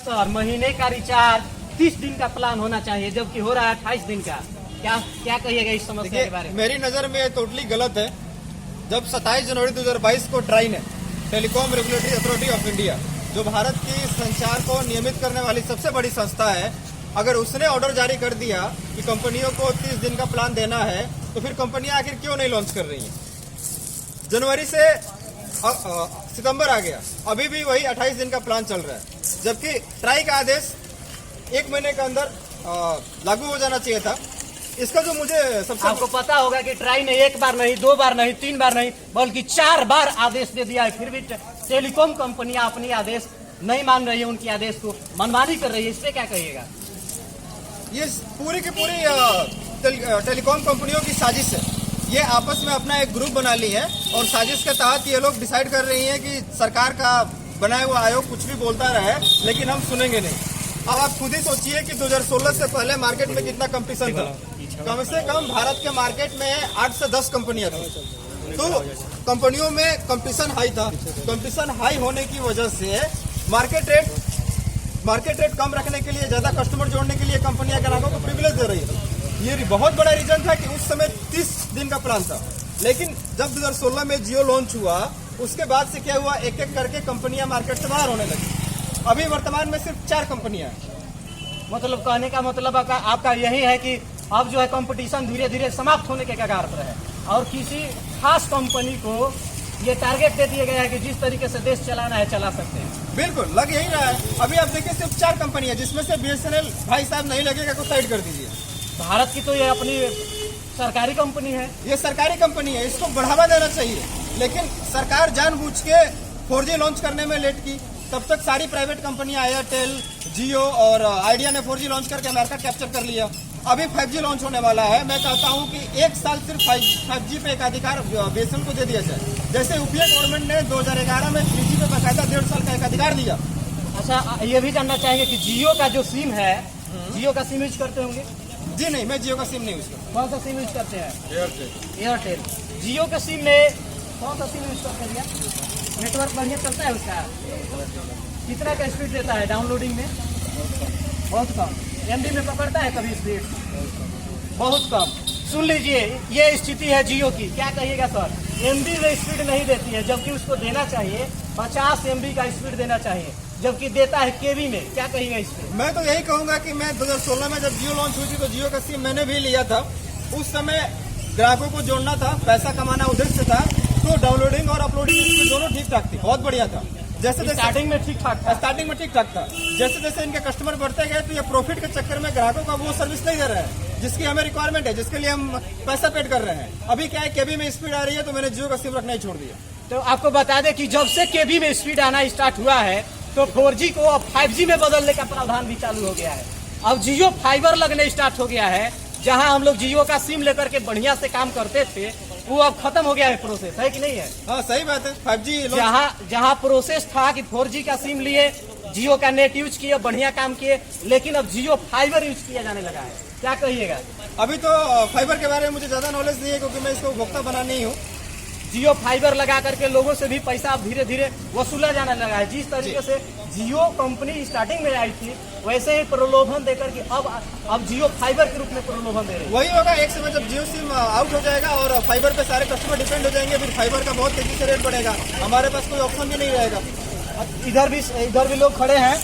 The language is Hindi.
सर महीने का रिचार्ज 30 दिन का प्लान होना चाहिए, जबकि हो रहा है 28 दिन का। क्या क्या कहिएगा इस समस्या के बारे में? मेरी नजर में टोटली गलत है। जब 27 जनवरी 2022 को ट्राई ने, telecom regulatory authority of India, जो भारत की संचार को नियमित करने वाली सबसे बड़ी संस्था है, अगर उसने ऑर्डर जारी कर दिया कि कंपनियों को 30 दिन का प्लान देना है, तो फिर कंपनियां आखिर क्यों नहीं लॉन्च कर रही हैं? जनवरी से सितंबर आ गया, अभी भी वही 28 दिन का प्लान चल रहा है, जबकि ट्राई का आदेश 1 महीने के अंदर लागू हो जाना चाहिए था। इसका जो मुझे सबसे आपको पता होगा कि ट्राई ने 1 बार नहीं, 2 बार नहीं, 3 बार नहीं, बल्कि 4 बार आदेश दे दिया है, फिर भी टेलीकॉम कंपनियां अपनी आदेश नहीं मान रही है, उनकी आदेश को मनमानी कर रही है। इस पे क्या कहिएगा? ये पूरी की पूरी टेलीकॉम कंपनियों की साजिश है। ये आपस में अपना एक ग्रुप बना ली है और साजिश के तहत ये लोग डिसाइड कर रही हैं कि सरकार का बनाया हुआ आयोग कुछ भी बोलता रहे, लेकिन हम सुनेंगे नहीं। अब आप खुद ही सोचिए कि 2016 से पहले मार्केट में कितना कंपटीशन था। कम से कम भारत के मार्केट में 8 से 10 कंपनियां थी, तो कंपनियों में कंपटीशन हाई था। कंपटीशन हाई होने की वजह से मार्केट रेट कम रखने के लिए, ज्यादा कस्टमर जोड़ने के लिए कंपनियां ग्राहकों को प्रिविलेज दे रही है। ये बहुत बड़ा रीजन था कि उस समय 30 दिन का प्लान था। लेकिन जब 2016 में जियो लॉन्च हुआ, उसके बाद से क्या हुआ, एक एक करके कंपनियां मार्केट से बाहर होने लगी। अभी वर्तमान में सिर्फ 4 कंपनियां हैं। मतलब कहने का मतलब आपका यही है कि अब जो है कंपटीशन धीरे धीरे समाप्त होने के कगार पर है, और किसी खास कंपनी को ये टारगेट दे दिया गया है कि जिस तरीके से देश चलाना है चला सकते हैं। बिल्कुल लग यही रहा है। अभी आप देखिए सिर्फ 4 कंपनियां, जिसमें से BSNL भाई साहब नहीं लगेगा को साइड कर दीजिए। भारत की तो ये अपनी सरकारी कंपनी है, ये सरकारी कंपनी है, इसको बढ़ावा देना चाहिए। लेकिन सरकार जानबूझ के 4G लॉन्च करने में लेट की। तब तक सारी प्राइवेट कंपनियां, एयरटेल, जियो और आइडिया ने 4G लॉन्च करके मार्केट कैप्चर कर लिया। अभी 5G लॉन्च होने वाला है। मैं चाहता हूं कि 1 साल सिर्फ 5G पे एक अधिकार BSNL को दे दिया जाए, जैसे यूपीए गवर्नमेंट ने 2011 में 3G पे बाकायदा 1.5 साल का एक अधिकार दिया। अच्छा, ये भी जानना चाहेंगे कि जियो का जो सिम है, जियो का सिम यूज करते होंगे? जी नहीं, मैं जियो का सिम नहीं यूज करता। कौन सा सिम यूज करते हैं? एयरटेल। जियो के सिम में कौन सा सिम यूज करते हैं भैया? नेटवर्क बढ़िया चलता है उसका? कितना का स्पीड देता है डाउनलोडिंग में? बहुत कम। MB में पकड़ता है कभी स्पीड? बहुत कम। सुन लीजिए, ये स्थिति है जियो की। क्या कहिएगा सर? MB में स्पीड नहीं देती है, जबकि उसको देना चाहिए 50 MB का स्पीड देना चाहिए, जबकि देता है KB में। क्या कहिएगा इस पे? मैं तो यही कहूंगा कि मैं 2016 में जब जियो लॉन्च हुई थी तो जियो का सिम मैंने भी लिया था। उस समय ग्राहकों को जोड़ना था, पैसा कमाना उद्देश्य था, तो डाउनलोडिंग और अपलोडिंग स्पीड दोनों ठीक ठाक थी, बहुत बढ़िया था। जैसे स्टार्टिंग में ठीक ठाक था। जैसे जैसे इनके कस्टमर बढ़ते गए, तो ये प्रॉफिट के चक्कर में ग्राहकों का वो सर्विस नहीं दे रहे हैं जिसकी हमें रिक्वायरमेंट है, जिसके लिए हम पैसा पेड कर रहे हैं। अभी क्या है, KB में स्पीड आ रही है, तो मैंने जियो का सिम रखना ही छोड़ दिया। तो आपको बता दें कि जब से KB में स्पीड आना स्टार्ट हुआ है, तो 4G को अब 5G में बदलने का प्रावधान भी चालू हो गया है। अब जियो फाइबर लगने स्टार्ट हो गया है। जहां हम लोग जियो का सिम लेकर के बढ़िया से काम करते थे, वो अब खत्म हो गया है प्रोसेस, है कि नहीं है? हाँ सही बात है। 5G जहां प्रोसेस था कि 4G का सिम लिए, जियो का नेट यूज किए, बढ़िया काम किए, लेकिन अब जियो फाइबर यूज किया जाने लगा है। क्या कहिएगा? अभी तो फाइबर के बारे में मुझे ज्यादा नॉलेज नहीं है, क्योंकि मैं इसको उपभोक्ता बना नहीं हूँ। जियो फाइबर लगा करके लोगों से भी पैसा धीरे धीरे वसूला जाने लगा है। जिस तरीके से जियो कंपनी स्टार्टिंग में आई थी, वैसे ही प्रलोभन देकर के अब जियो फाइबर के रूप में प्रलोभन दे रही है। वही होगा, एक समय जब जियो सिम आउट हो जाएगा और फाइबर पे सारे कस्टमर डिपेंड हो जाएंगे, फिर फाइबर का बहुत तेजी से रेट बढ़ेगा, हमारे पास कोई ऑप्शन भी नहीं रहेगा। इधर भी लोग खड़े हैं।